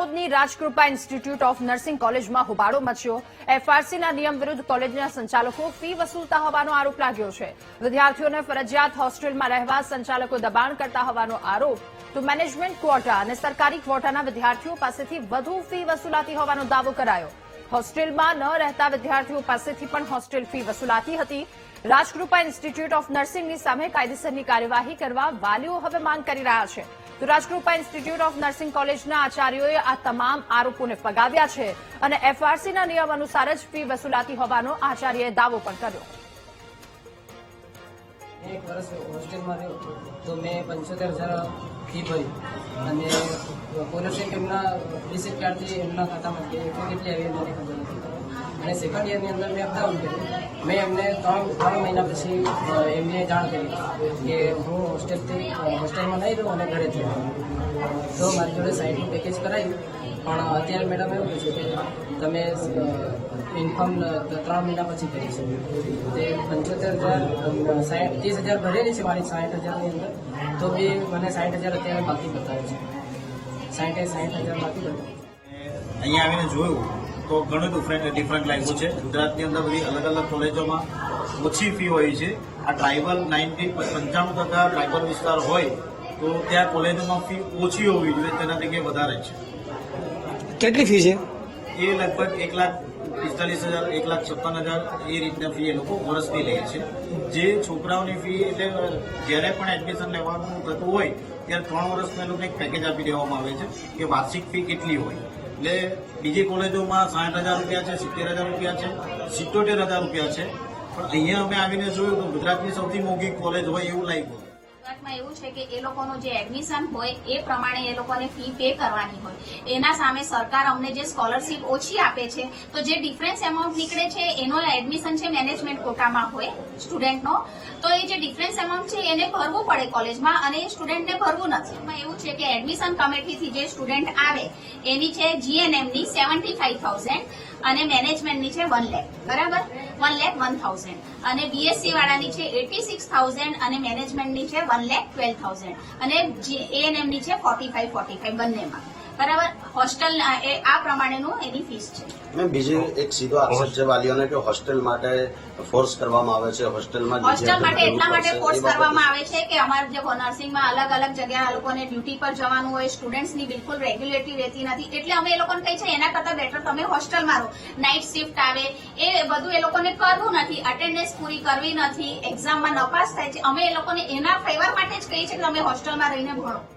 દાહોદની Rajkrupa institute of nursing કોલેજમાં હોબાળો મચ્યો। એફઆરસીના નિયમ વિરુદ્ધ કોલેજના સંચાલકો ફી વસૂલતા હોવાનો આરોપ લાગ્યો છે। વિદ્યાર્થીઓને ફરજિયાત હોસ્ટેલમાં રહેવા સંચાલકો દબાણ કરતા હોવાનો આરોપ તો મેનેજમેન્ટ ક્વોટા અને સરકારી ક્વોટાના વિદ્યાર્થીઓ પાસેથી વધુ ફી વસૂલાતી હોવાનો દાવો કરાયો। હોસ્ટેલમાં ન રહેતા વિદ્યાર્થીઓ પાસેથી પણ હોસ્ટેલ ફી વસૂલાતી હતી। રાજકૃપા ઇન્સ્ટિટ્યૂટ ઓફ નર્સિંગની સામે કાયદેસરની કાર્યવાહી કરવા વાલીઓ હવે માંગ કરી રહ્યા છે। તો રાજકૃપા ઇન્સ્ટિટ્યૂટ ઓફ નર્સિંગ કોલેજના આચાર્યોએ આ તમામ આરોપોને ફગાવ્યા છે અને એફઆરસીના નિયમ અનુસાર જ ફી વસૂલાતી હોવાનો આચાર્યએ દાવો પણ કર્યો। એક વર્ષ હોસ્ટેલમાં રહ્યો તો મેં 75,000 ફી ભરી અને સ્કોલરશીપ એમના રિસીપ્ટ કાર્ડથી એમના ખાતામાં કેટલી આવી મને ખબર નથી અને સેકન્ડ યરની અંદર મેં અપડાઉન કર્યું। મેં એમને ત્રણ મહિના પછી એમને જાણ કરી કે હું હોસ્ટેલમાં નહીં રહું અને ઘરેથી આવું તો મારી જોડે સાઈડનું પેકેજ કરાવ્યું પણ અત્યારે મેડમ એવું કહે છે કે તમે ઇન્ફોર્મ 3 મહિના પછી કરી શકો। તે 75,000 30,000 ભરેલી છે મારી 60,000ની અંદર તો બી મને 60,000 અત્યારે બાકી બતાવે છે। 60,000 બાકી બતાવે। અહીંયા આવીને જોયું તો ઘણું ડિફરન્ટ લાગ્યું છે। ગુજરાતની અંદર બધી અલગ અલગ કોલેજોમાં ઓછી ફી હોય છે। આ ટ્રાઇબલ 95% ટ્રાઇબલ વિસ્તાર હોય તો ત્યાં કોલેજોમાં ફી ઓછી હોવી જોઈએ, તેના જગ્યાએ વધારે છે। કેટલી ફી છે? એ લગભગ 1,45,000 1,56,000 એ રીતના ફી એ લોકો વર્ષની લે છે। જે છોકરાઓની ફી એટલે જ્યારે પણ એડમિશન લેવાનું થતું હોય ત્યારે 3 વર્ષમાં એ લોકોને એક પેકેજ આપી દેવામાં આવે છે કે વાર્ષિક ફી કેટલી હોય। એટલે બીજી કોલેજોમાં 60,000 રૂપિયા છે, 70,000 રૂપિયા છે, 77,000 રૂપિયા છે, પણ અહીંયા અમે આવીને જોયું તો ગુજરાતની સૌથી મોંઘી કોલેજ હોય એવું લાગ્યું। ગુજરાતમાં એવું છે કે એ લોકોનું જે એડમિશન હોય એ પ્રમાણે એ લોકોને ફી પે કરવાની હોય। એના સામે સરકાર અમને જે સ્કોલરશીપ ઓછી આપે છે તો જે ડિફરન્સ એમાઉન્ટ નીકળે છે એનો એડમિશન છે મેનેજમેન્ટ કોટામાં હોય સ્ટુડન્ટનો, તો એ જે ડિફરન્સ એમાઉન્ટ છે એને ભરવું પડે કોલેજમાં અને એ સ્ટુડન્ટને ભરવું નથી। એમાં એવું છે કે એડમિશન કમિટીથી જે સ્ટુડન્ટ આવે એની છે જીએનએમની 75,000 અને મેનેજમેન્ટની છે 1 લાખ, બરાબર 1,01,000 અને બીએસસી વાળાની છે 86,000 અને મેનેજમેન્ટની છે 1,12,000 અને એએનએમની છે 45 બંનેમાં, બરાબર। હોસ્ટેલ આ પ્રમાણેનું એની ફીસ છે। મેં બીજી એક સીધો આક્ષેપ છે વાલીઓને કે હોસ્ટેલ માટે ફોર્સ કરવામાં આવે છે। હોસ્ટેલ માટે એટલા માટે ફોર્સ કરવામાં આવે છે કે અમારે જે નર્સિંગમાં અલગ અલગ જગ્યા લોકોને ડ્યુટી પર જવાનું હોય, સ્ટુડન્ટ્સની બિલકુલ રેગ્યુલેટરી રહેતી નથી, એટલે અમે એ લોકોને કહીએ છીએ એના કરતા બેટર તમે હોસ્ટેલમાં રહો। નાઇટ શિફ્ટ આવે એ બધું એ લોકોને કરવું નથી, અટેન્ડન્સ પૂરી કરવી નથી, એક્ઝામમાં નપાસ થાય છે। અમે એ લોકોને એના ફેવર માટે જ કહીએ છીએ કે તમે હોસ્ટેલમાં રહીને ભણો।